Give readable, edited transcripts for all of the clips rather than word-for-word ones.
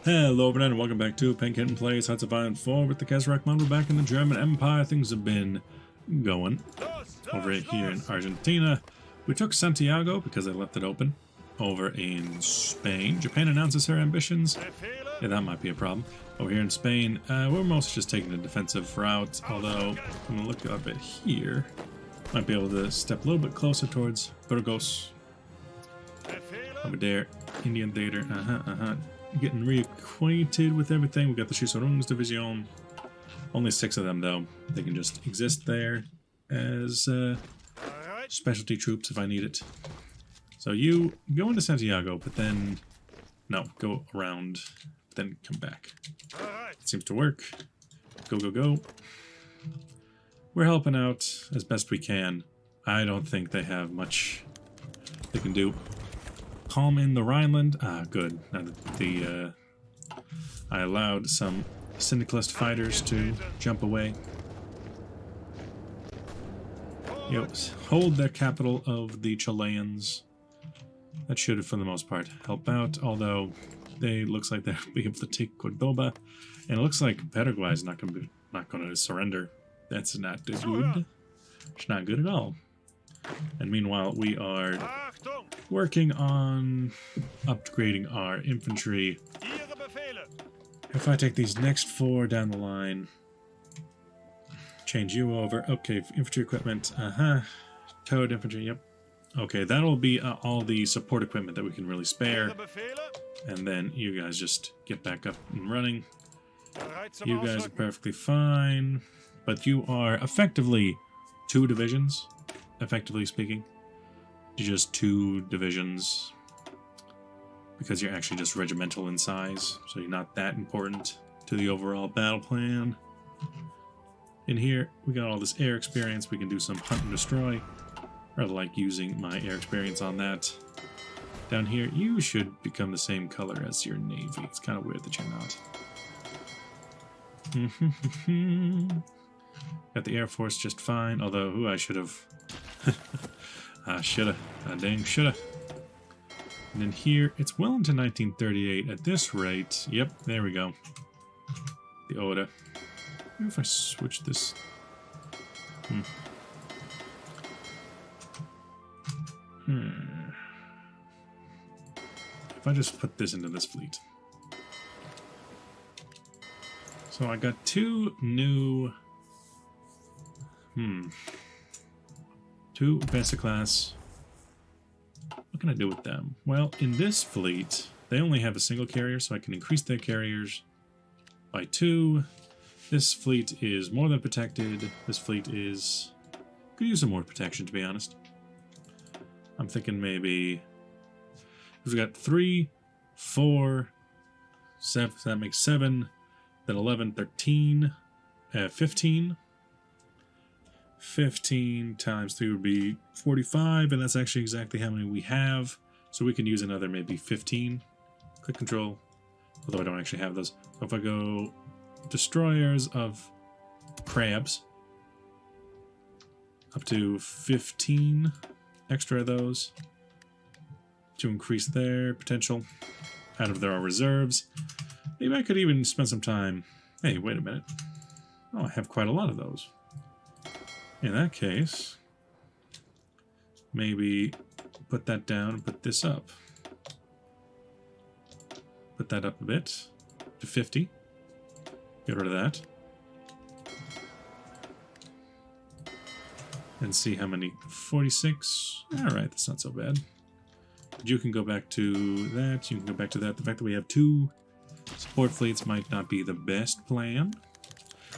Hello everyone and welcome back to Penkin Plays Hoi4 with the Kaiserreich mod. We're back in the German Empire. Things have been going over here in Argentina. We took Santiago because they left it open. Over in Spain, Japan announces her ambitions. Yeah, that might be a problem. Over here in Spain, we're mostly just taking a defensive route, although I'm gonna look up at here. Might be able to step a little bit closer towards Burgos. Over there, Indian Theater, Getting reacquainted with everything. We got the Schussarungs Division. Only 6 of them, though. They can just exist there as specialty troops if I need it. So you go into Santiago, but then... No, go around, then come back. It seems to work. Go, go, go. We're helping out as best we can. I don't think they have much they can do. Calm in the Rhineland. Ah, good. Now that I allowed some syndicalist fighters to jump away. Hold their capital of the Chileans. That should, for the most part, help out. Although they looks like they'll be able to take Cordoba, and it looks like Paraguay is not going to surrender. That's not good. It's not good at all. And meanwhile, we are working on upgrading our infantry. If I take these next 4 down the line, change you over. Okay, infantry equipment. Towed infantry, yep. Okay, that'll be all the support equipment that we can really spare. And then you guys just get back up and running. You guys are perfectly fine. But you are effectively 2 divisions. Effectively speaking, you're just 2 divisions because you're actually just regimental in size, so you're not that important to the overall battle plan. In here, we got all this air experience. We can do some hunt and destroy. Rather like using my air experience on that. Down here, you should become the same color as your navy. It's kind of weird that you're not. Got the Air Force just fine, although, I should have... I shoulda. I dang shoulda. And then here, it's well into 1938 at this rate. Yep, there we go. The Oda. Maybe if I switch this... If I just put this into this fleet. So I got 2 new... 2 basic class. What can I do with them? Well, in this fleet, they only have a single carrier, so I can increase their carriers by 2. This fleet is more than protected. This fleet is... could use some more protection, to be honest. I'm thinking maybe... we've got 3, 4, 7, so that makes 7, then 11, 13, 15. 15 times 3 would be 45, and that's actually exactly how many we have. So we can use another maybe 15. Click control, although I don't actually have those. So if I go destroyers of crabs, up to 15 extra of those to increase their potential out of their reserves. Maybe I could even spend some time. Hey, wait a minute. Oh, I have quite a lot of those. In that case, maybe put that down and put this up. Put that up a bit to 50. Get rid of that. And see how many. 46. Alright, that's not so bad. But you can go back to that. You can go back to that. The fact that we have 2 support fleets might not be the best plan.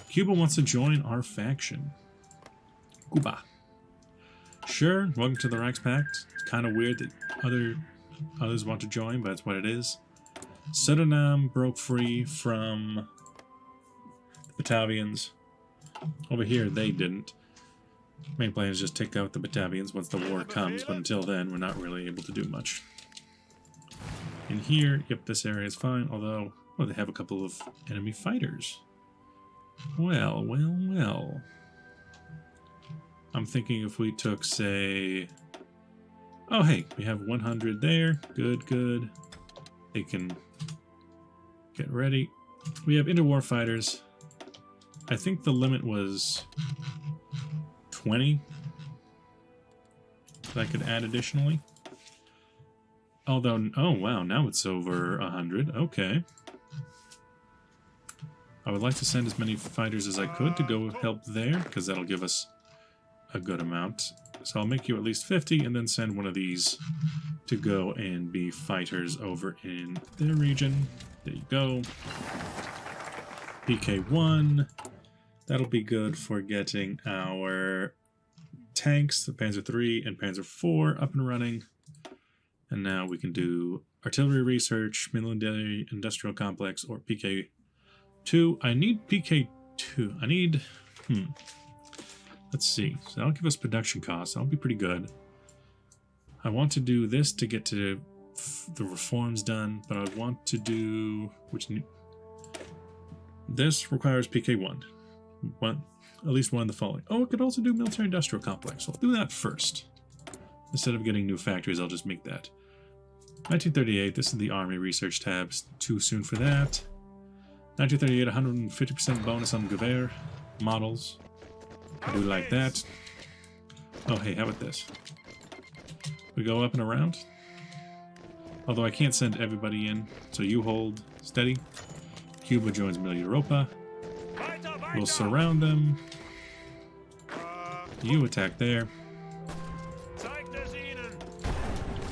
Cuba wants to join our faction. Cuba. Sure, welcome to the Reichspakt. It's kind of weird that others want to join, but that's what it is. Suriname broke free from the Batavians. Over here, they didn't. Main plan is just take out the Batavians once the war comes, but until then, we're not really able to do much. In here, yep, this area is fine, although, well, they have a couple of enemy fighters. Well, well, well. I'm thinking if we took, say... Oh, hey, we have 100 there. Good, good. They can Get ready. We have interwar fighters. I think the limit was 20 that I could add additionally. Although, oh wow, now it's over 100. Okay. I would like to send as many fighters as I could to go help there, because that'll give us a good amount. So I'll make you at least 50, and then send one of these to go and be fighters over in their region. There you go. PK1. That'll be good for getting our tanks, the Panzer III and Panzer IV, up and running. And now we can do artillery research, military industrial complex, or PK2. I need PK2. I need... Let's see. So that'll give us production costs. That'll be pretty good. I want to do this to get to the reforms done, but I want to do... This requires PK1. At least one of the following. Oh, it could also do military industrial complex. So I'll do that first. Instead of getting new factories, I'll just make that. 1938, this is the Army Research tab. Too soon for that. 1938, 150% bonus on Gewehr models. I do like that. Oh, hey, how about this? We go up and around. Although I can't send everybody in, so you hold steady. Cuba joins Middle Europa. We'll surround them. You attack there.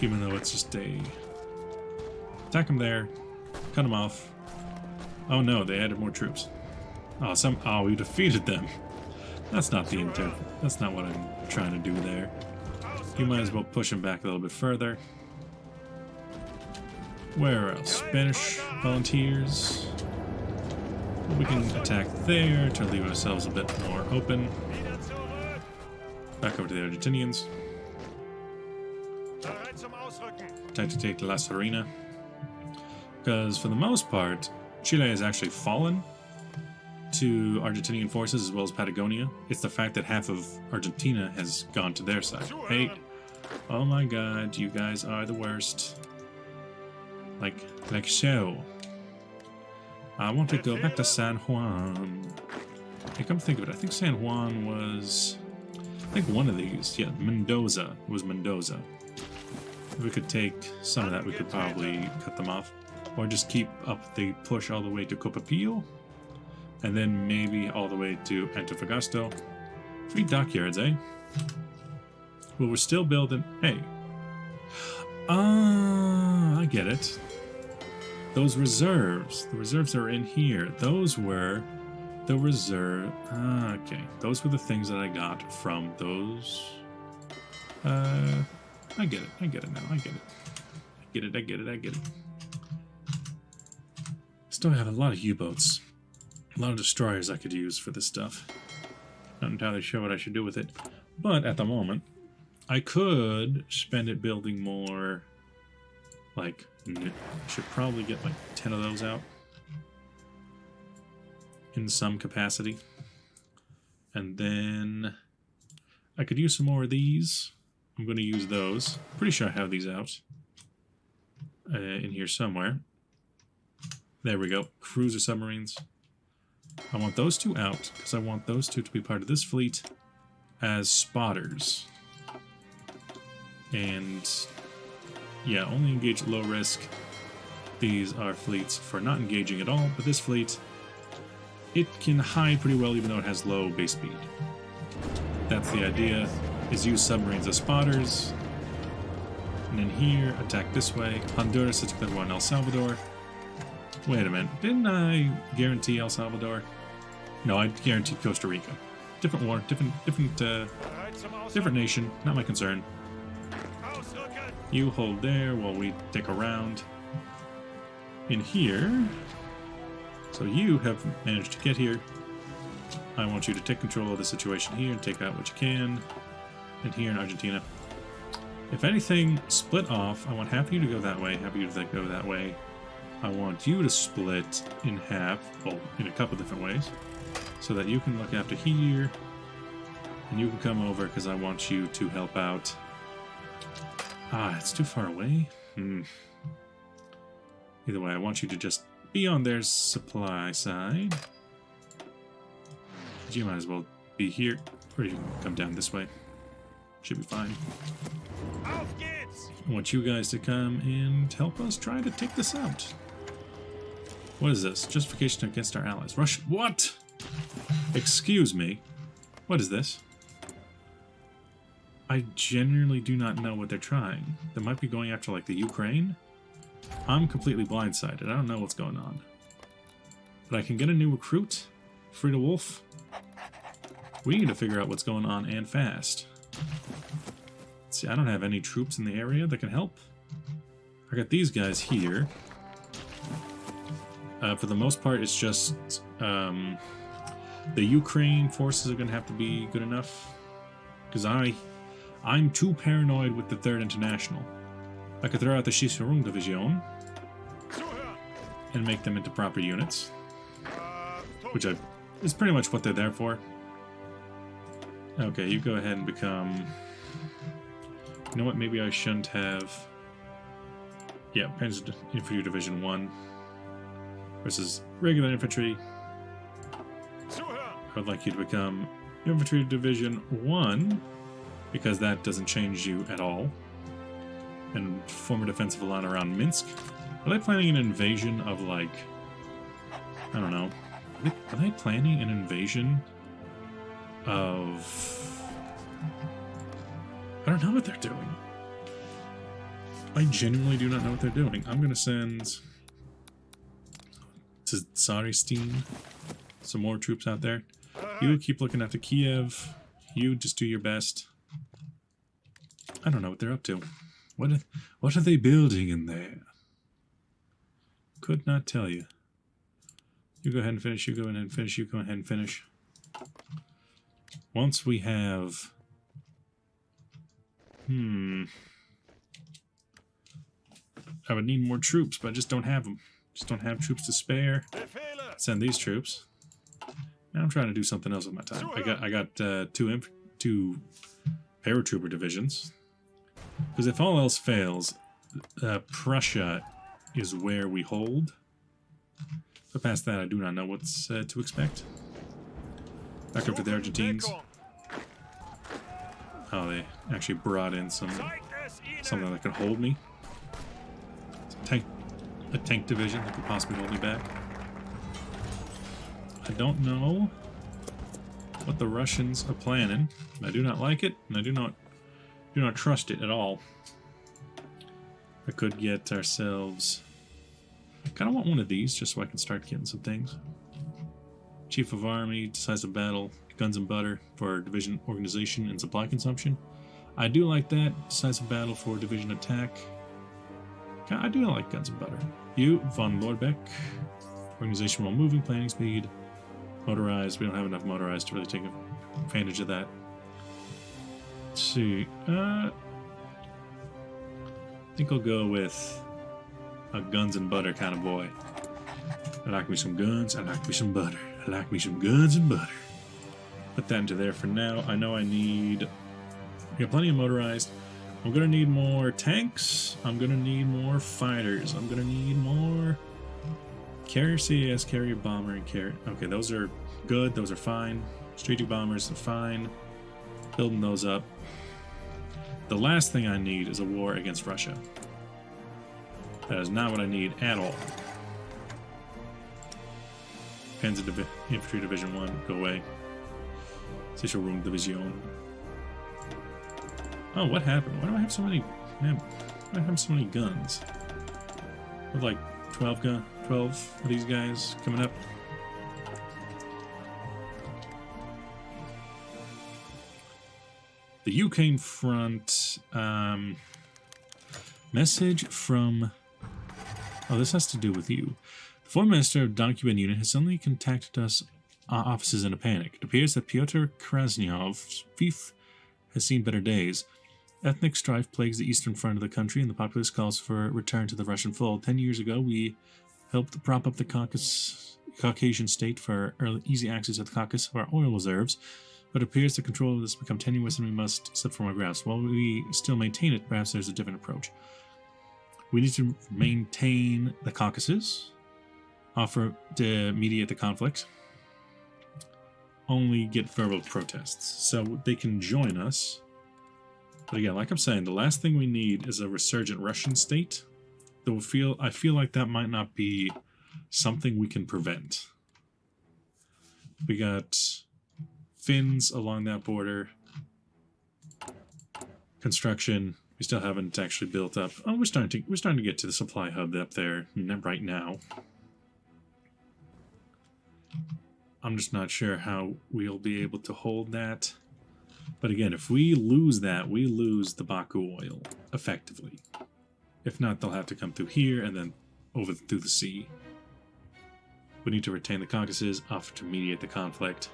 Even though it's just a... Attack them there. Cut them off. Oh no, they added more troops. Oh, we defeated them. That's not the intent. That's not what I'm trying to do there. You might as well push them back a little bit further. Where else? Spanish volunteers. We can attack there to leave ourselves a bit more open. Back over to the Argentinians. Time to take La Serena. Because for the most part, Chile has actually fallen to Argentinian forces as well as Patagonia. It's the fact that half of Argentina has gone to their side. Hey, oh my god, you guys are the worst. Like so. I want to go back to San Juan. Hey, come think of it, I think San Juan was... I think one of these. Yeah, Mendoza. It was Mendoza. If we could take some of that, we could probably cut them off. Or just keep up the push all the way to Copapillo. And then maybe all the way to Antofagasta. 3 dockyards, eh? Well, we're still building... Hey. Ah, I get it. Those reserves. The reserves are in here. Those were the reserve... Ah, okay. Those were the things that I got from those... I get it. I get it now. I get it. I get it. I get it. I get it. Still have a lot of U-boats. A lot of destroyers I could use for this stuff. Not entirely sure what I should do with it. But at the moment, I could spend it building more... Like, I should probably get like 10 of those out. In some capacity. And then... I could use some more of these. I'm going to use those. Pretty sure I have these out. In here somewhere. There we go. Cruiser submarines. I want those 2 out, because I want those 2 to be part of this fleet as spotters. And... yeah, only engage at low risk. These are fleets for not engaging at all, but this fleet, it can hide pretty well even though it has low base speed. That's the idea, is use submarines as spotters. And then here, attack this way. Honduras is declared war on El Salvador. Wait a minute, didn't I guarantee El Salvador? No, I guaranteed Costa Rica. Different war, different nation, not my concern. You hold there while we take a round in here. So you have managed to get here. I want you to take control of the situation here and take out what you can. And here in Argentina. If anything, split off. I want half of you to go that way, half of you to go that way. I want you to split in half, well, in a couple different ways, so that you can look after here, and you can come over because I want you to help out. Ah, it's too far away. Either way, I want you to just be on their supply side. You might as well be here, or you can come down this way. Should be fine. I want you guys to come and help us try to take this out. What is this? Justification against our allies. Russia. What? Excuse me. What is this? I genuinely do not know what they're trying. They might be going after, like, the Ukraine. I'm completely blindsided. I don't know what's going on. But I can get a new recruit. Frida Wolf. We need to figure out what's going on and fast. See, I don't have any troops in the area that can help. I got these guys here. For the most part, it's just the Ukraine forces are going to have to be good enough. Because I'm too paranoid with the 3rd International. I could throw out the Kaiserreich Division and make them into proper units. Which is pretty much what they're there for. Okay, you go ahead and become... You know what, maybe I shouldn't have... Yeah, Panzer Infantry Division 1 versus regular infantry. I would like you to become Infantry Division 1, because that doesn't change you at all. And form a defensive line around Minsk. Are they planning an invasion of, like... I don't know. Are they planning an invasion of... I don't know what they're doing. I genuinely do not know what they're doing. I'm going to send to Tsaristine some more troops out there. You keep looking after Kiev. You just do your best. I don't know what they're up to. What are they building in there? Could not tell you. You go ahead and finish, you go ahead and finish, you go ahead and finish. Once we have... I would need more troops, but I just don't have them. Just don't have troops to spare. Send these troops. Now I'm trying to do something else with my time. I got two paratrooper divisions. Because if all else fails, Prussia is where we hold. But past that, I do not know what's to expect. Back up to the Argentines. Oh, they actually brought in something that could hold me. A tank division that could possibly hold me back. I don't know what the Russians are planning. I do not like it, and I do not trust it at all. I could get ourselves... I kind of want one of these just so I can start getting some things. Chief of Army, decisive battle, guns and butter for division organization and supply consumption. I do like that. Decisive battle for division attack. I do like guns and butter. You, von Lordbeck. Organization while moving, planning speed. Motorized. We don't have enough motorized to really take advantage of that. Let's see. I think I'll go with a guns and butter kind of boy. I like me some guns. I like me some butter. I like me some guns and butter. Put that into there for now. I know I need... I got plenty of motorized. I'm gonna need more tanks. I'm gonna need more fighters. I'm gonna need more carrier CAS, carrier bomber, and carrier. Okay, those are good. Those are fine. Strategic bombers are fine. Building those up. The last thing I need is a war against Russia. That is not what I need at all. Panzer Infantry Division 1, go away. Kaiserreich Division. Oh, what happened? Why do I have so many... Man, why do I have so many guns? With like 12 of these guys coming up. The Ukraine front... message from... Oh, this has to do with you. The foreign minister of Document Unit has suddenly contacted us offices in a panic. It appears that Pyotr Krasnyov's fief has seen better days. Ethnic strife plagues the eastern front of the country, and the populace calls for a return to the Russian fold. 10 years ago, we helped prop up the Caucasian state for easy access to the Caucasus of our oil reserves, but it appears the control of this has become tenuous and we must slip from our grasp. While we still maintain it, perhaps there's a different approach. We need to maintain the Caucasus, Offer to mediate the conflict. Only get verbal protests. So they can join us. But again, like I'm saying, the last thing we need is a resurgent Russian state. Though I feel like that might not be something we can prevent. We got Finns along that border. Construction, we still haven't actually built up. Oh, we're starting to get to the supply hub up there right now. I'm just not sure how we'll be able to hold that. But again, if we lose that, we lose the Baku oil, effectively. If not, they'll have to come through here and then over through the sea. We need to retain the Caucasus, offer to mediate the conflict.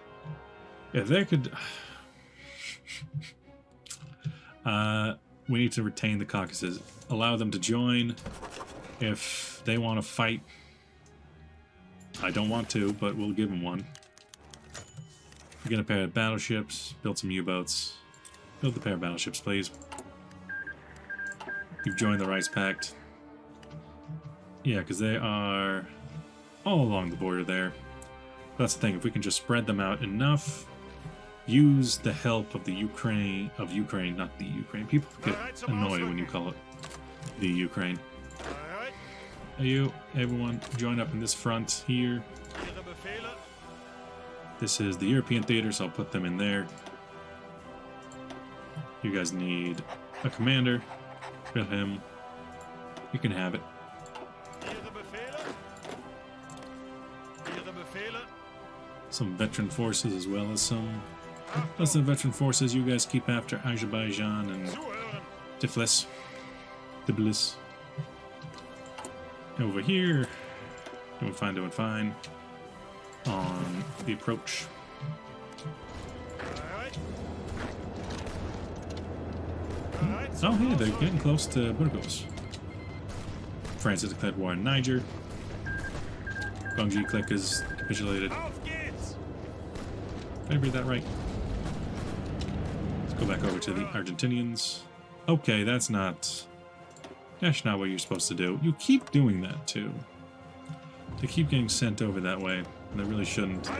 If there could... we need to retain the Caucasus. Allow them to join. If they want to fight... I don't want to, but we'll give them one. Get a pair of battleships, build some U-boats. Build the pair of battleships, please. You've joined the Rice Pact. Yeah, because they are all along the border there. That's the thing, if we can just spread them out enough, use the help of the Ukraine, not the Ukraine. People get annoyed when you call it the Ukraine. Everyone, join up in this front here. This is the European theater, so I'll put them in there. You guys need a commander. Build him. You can have it. Some veteran forces as well as some less than veteran forces. You guys keep after Azerbaijan and Tiflis. Over here, doing fine. On the approach. Oh, hey, they're getting close to Burgos. France has declared war on Niger. Gongji clique has capitulated. Did I read that right? Let's go back over to the Argentinians. Okay, that's not what you're supposed to do. You keep doing that, too. They keep getting sent over that way. And they really shouldn't.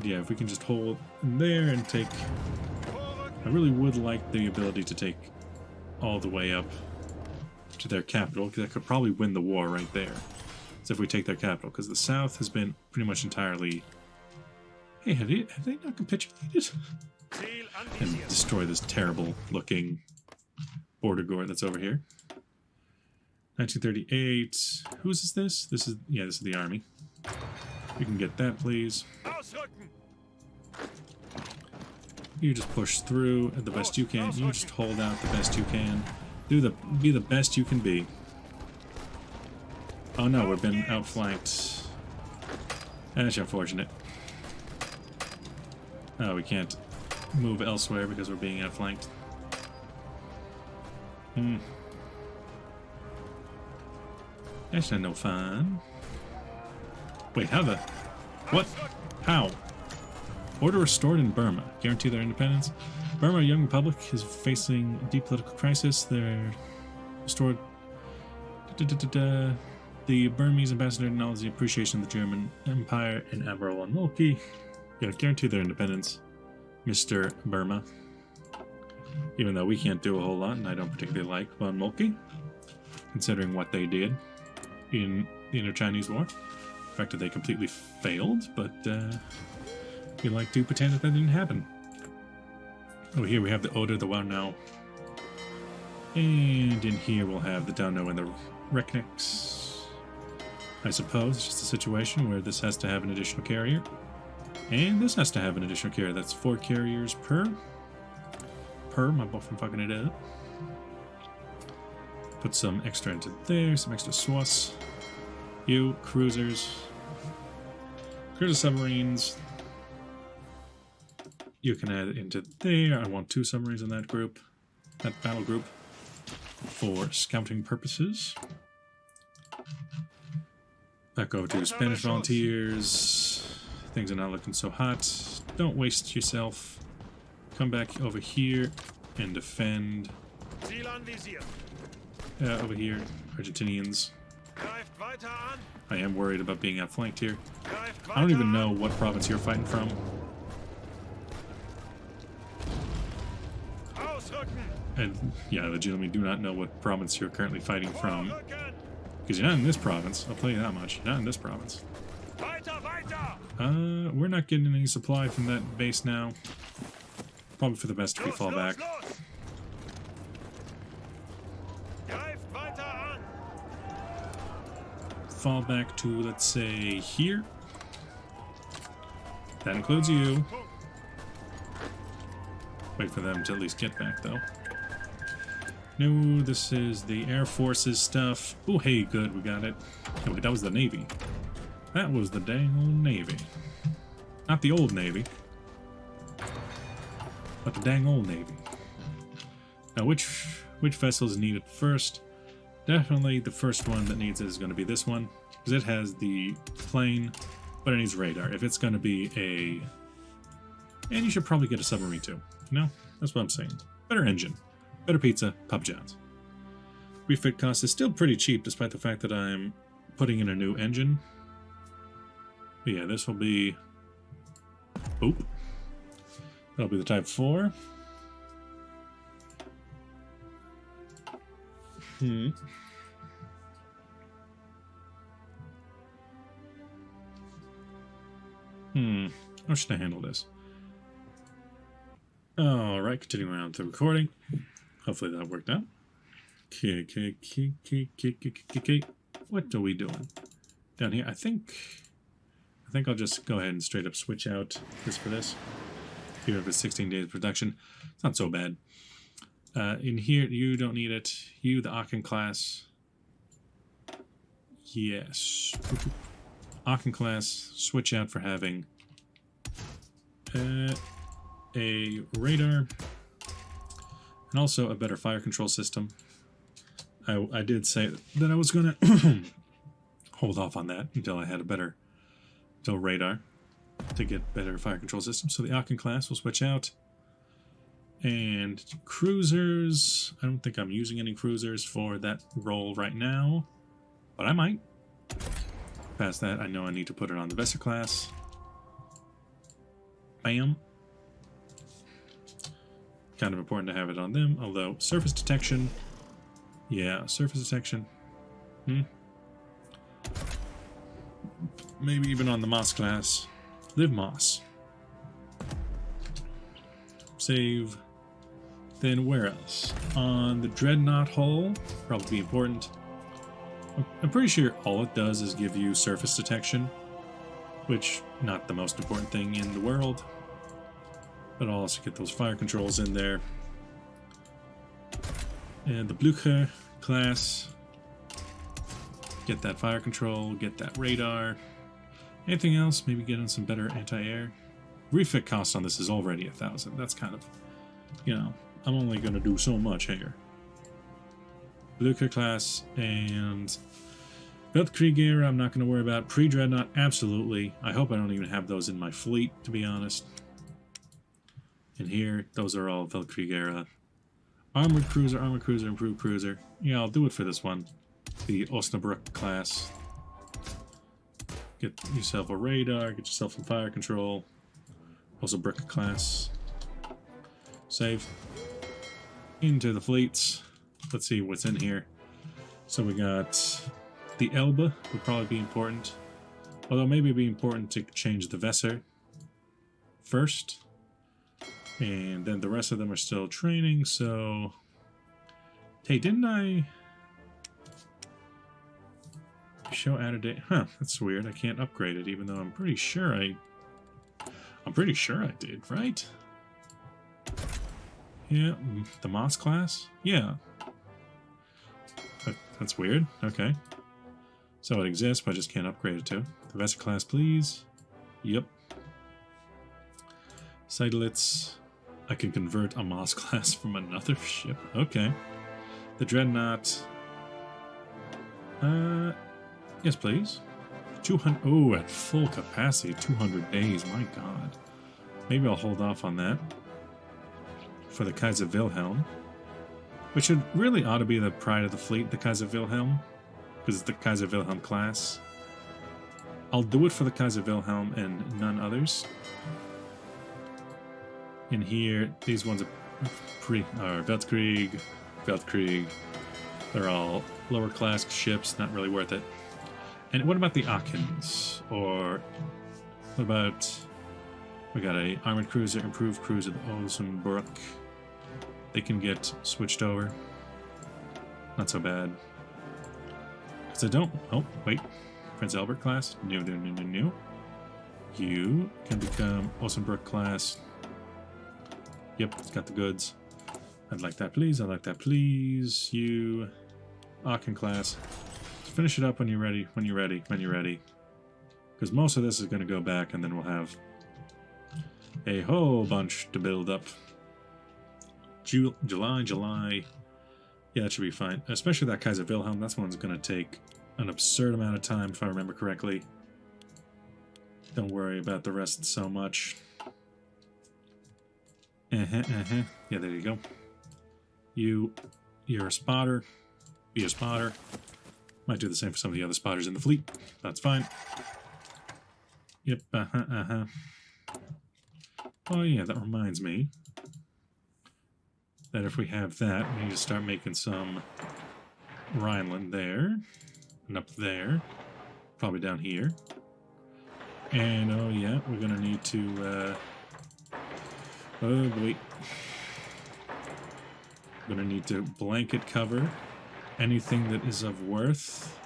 Yeah, if we can just hold in there and take... I really would like the ability to take all the way up to their capital, because that could probably win the war right there. So if we take their capital, because the south has been pretty much entirely... Hey, have they not capitulated? And destroy this terrible looking border guard that's over here. 1938. Whose is this? This is the army. You can get that, please. You just push through the best you can. You just hold out the best you can. Be the best you can be. Oh no, we've been outflanked. That's unfortunate. Oh, we can't move elsewhere because we're being outflanked. That's not no fun. Wait, how the... What? How? Order restored in Burma. Guarantee their independence. Burma, a young republic, is facing a deep political crisis. They're restored... The Burmese ambassador acknowledged the appreciation of the German Empire and Admiral Mulkey. Guarantee their independence, Mr. Burma. Even though we can't do a whole lot, and I don't particularly like von Moltke, considering what they did in the Indo-Chinese War. The fact that they completely failed, but we like to pretend that didn't happen. Oh, here we have the Oder, the Warnau. And in here we'll have the Donau and the Rekniks. I suppose it's just a situation where this has to have an additional carrier. And this has to have an additional carrier. That's 4 carriers per. My buff from fucking it up. Put some extra into there, some extra SWAS. You, cruisers. Cruiser submarines. You can add it into there. I want 2 submarines in that group. That battle group. For scouting purposes. Back over to Spanish volunteers. Things are not looking so hot. Don't waste yourself. Come back over here and defend. Over here, Argentinians. I am worried about being outflanked here. I don't even know what province you're fighting from. And yeah, I legitimately do not know what province you're currently fighting from. Because you're not in this province, I'll tell you that much. You're not in this province. We're not getting any supply from that base now. Probably for the best if we fall back. Fall back to, let's say, here. That includes you. Wait for them to at least get back, though. No, this is the Air Force's stuff. Oh, hey, good, we got it. Oh, wait, that was the Navy. That was the dang old Navy. Not the old Navy, but the dang old Navy. Now, which vessels need it first? Definitely the first one that needs it is going to be this one, because it has the plane, but it needs radar. If it's going to be a... And you should probably get a submarine too. No? That's what I'm saying. Better engine. Better pizza. Papa John's. Refit cost is still pretty cheap, despite the fact that I'm putting in a new engine. But yeah, this will be... Oop. That'll be the Type 4. How should I handle this? Alright, continuing on with the recording. Hopefully that worked out. Okay. What are we doing? Down here, I think I'll just go ahead and straight up switch out this for this. Even if it's 16 days of production. It's not so bad. In here, you don't need it. You, the Aachen class. Yes. Aachen class, switch out for having a radar and also a better fire control system. I did say that I was going to hold off on that until I had a better radar to get better fire control system. So the Aachen class will switch out. And cruisers, I don't think I'm using any cruisers for that role right now, but I might. Past that, I know I need to put it on the Vesser class. Bam. Kind of important to have it on them, although surface detection. Yeah, surface detection. Maybe even on the Moss class. Live Moss. Save. Then where else? On the Dreadnought hull, probably important. I'm pretty sure all it does is give you surface detection, which not the most important thing in the world. But I'll also get those fire controls in there. And the Blücher class. Get that fire control, get that radar. Anything else? Maybe get in some better anti-air. Refit cost on this is already 1,000. That's kind of, you know, I'm only going to do so much here. Blücher class and Weltkrieger I'm not going to worry about. Pre-Dreadnought, absolutely. I hope I don't even have those in my fleet, to be honest. And here, those are all Weltkrieger. Armored Cruiser, Improved Cruiser. Yeah, I'll do it for this one. The Osnabrück class. Get yourself a radar, get yourself some fire control. Also Brick class. Save. Into the fleets. Let's see what's in here. So we got the Elbe, would probably be important. Although maybe it'd be important to change the Vesser first. And then the rest of them are still training, so... Hey, didn't I... Show added date? Huh, that's weird. I can't upgrade it, even though I'm pretty sure I did, right? Yeah, the Moss class? Yeah. That's weird. Okay. So it exists, but I just can't upgrade it to. The Vesser class, please. Yep. Seidelitz. I can convert a Moss class from another ship. Okay. The Dreadnought. Yes, please. 200. Oh, at full capacity, 200 days. My God. Maybe I'll hold off on that for the Kaiser Wilhelm, which really ought to be the pride of the fleet, the Kaiser Wilhelm. because it's the Kaiser Wilhelm class. I'll do it for the Kaiser Wilhelm and none others. In here, these ones are Weltkrieg. They're all lower class ships, not really worth it. And what about the Aachens? Or what about... We got a armored cruiser, improved cruiser, the Olsenbrook. They can get switched over. Not so bad. Because I don't... Oh, wait. Prince Albert class? No. You can become Olsenbrook class. Yep, it's got the goods. I'd like that, please. I'd like that, please. You... Aachen class. Finish it up when you're ready. When you're ready. Because most of this is going to go back, and then we'll have a whole bunch to build up. July. Yeah, that should be fine. Especially that Kaiser Wilhelm. That one's going to take an absurd amount of time, if I remember correctly. Don't worry about the rest so much. Yeah, there you go. You're a spotter. Be a spotter. Might do the same for some of the other spotters in the fleet. That's fine. Yep, Oh yeah, that reminds me that if we have that, we need to start making some Rhineland there. And up there. Probably down here. And, oh yeah, we're gonna need to, oh boy. We're gonna need to blanket cover anything that is of worth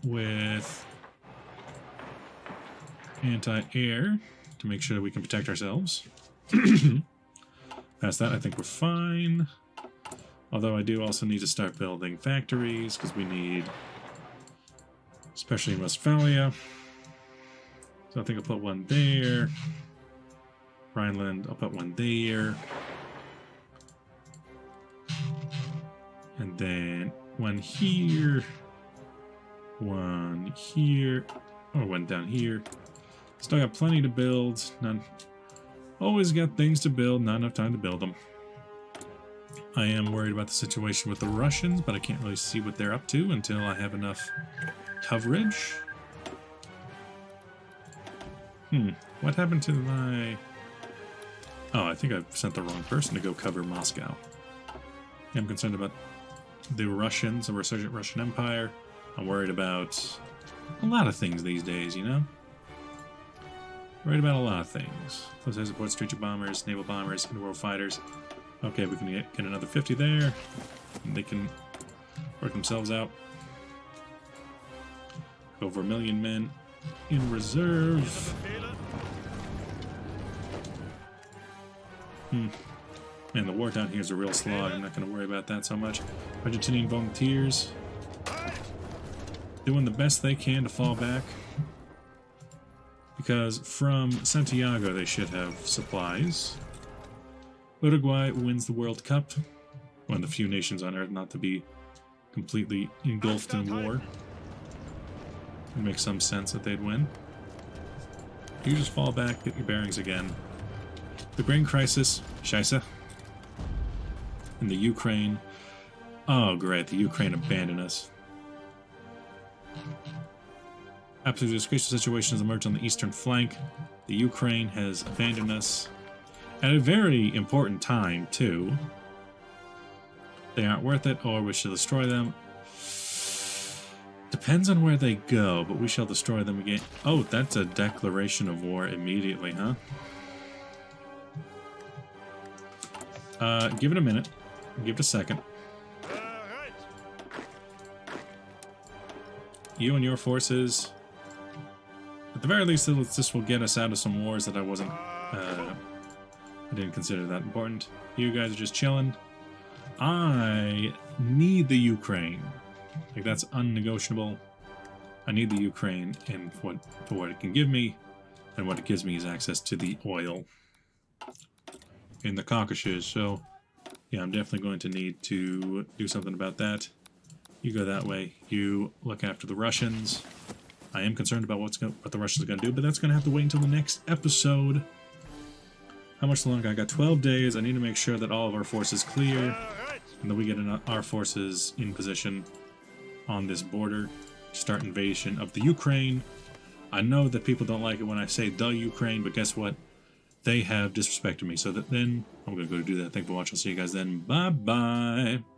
with anti-air to make sure that we can protect ourselves. Past that, I think we're fine. Although I do also need to start building factories, because we need, especially in Westphalia. So I think I'll put one there. Rhineland, I'll put one there. And then one here. One here. Or one down here. Still got plenty to build. None. Always got things to build, not enough time to build them. I am worried about the situation with the Russians, but I can't really see what they're up to until I have enough coverage. What happened to my... Oh, I think I've sent the wrong person to go cover Moscow. I'm concerned about the Russians, the resurgent Russian Empire. I'm worried about a lot of things these days, you know? Worried about a lot of things. Close air support, strategic bombers, naval bombers, underworld fighters. Okay, we can get another 50 there. And they can work themselves out. Over 1 million men in reserve. Man, the war down here is a real slog. I'm not going to worry about that so much. Argentinian volunteers doing the best they can to fall back. Because from Santiago they should have supplies. Uruguay wins the World Cup. One of the few nations on Earth not to be completely engulfed in war. It makes some sense that they'd win. You just fall back, get your bearings again. The grain crisis, Scheisse. In the Ukraine. Oh great, the Ukraine abandoned us. Absolutely disgraceful situation has emerged on the eastern flank. The Ukraine has abandoned us. At a very important time, too. They aren't worth it, or we shall destroy them. Depends on where they go, but we shall destroy them again. Oh, that's a declaration of war immediately, huh? Give it a minute. Give it a second. You and your forces... At the very least, this will get us out of some wars that I wasn't... I didn't consider that important. You guys are just chilling. I need the Ukraine. Like, that's unnegotiable. I need the Ukraine and for what it can give me. And what it gives me is access to the oil in the Caucasus. So, yeah, I'm definitely going to need to do something about that. You go that way. You look after the Russians. I am concerned about what the Russians are going to do, but that's going to have to wait until the next episode. How much longer? I got 12 days. I need to make sure that all of our forces clear, and that we get our forces in position. on this border, start invasion of the Ukraine. I know that people don't like it when I say the Ukraine, but guess what? They have disrespected me. So then I'm going to go do that. Thank you for watching. I'll see you guys then. Bye-bye.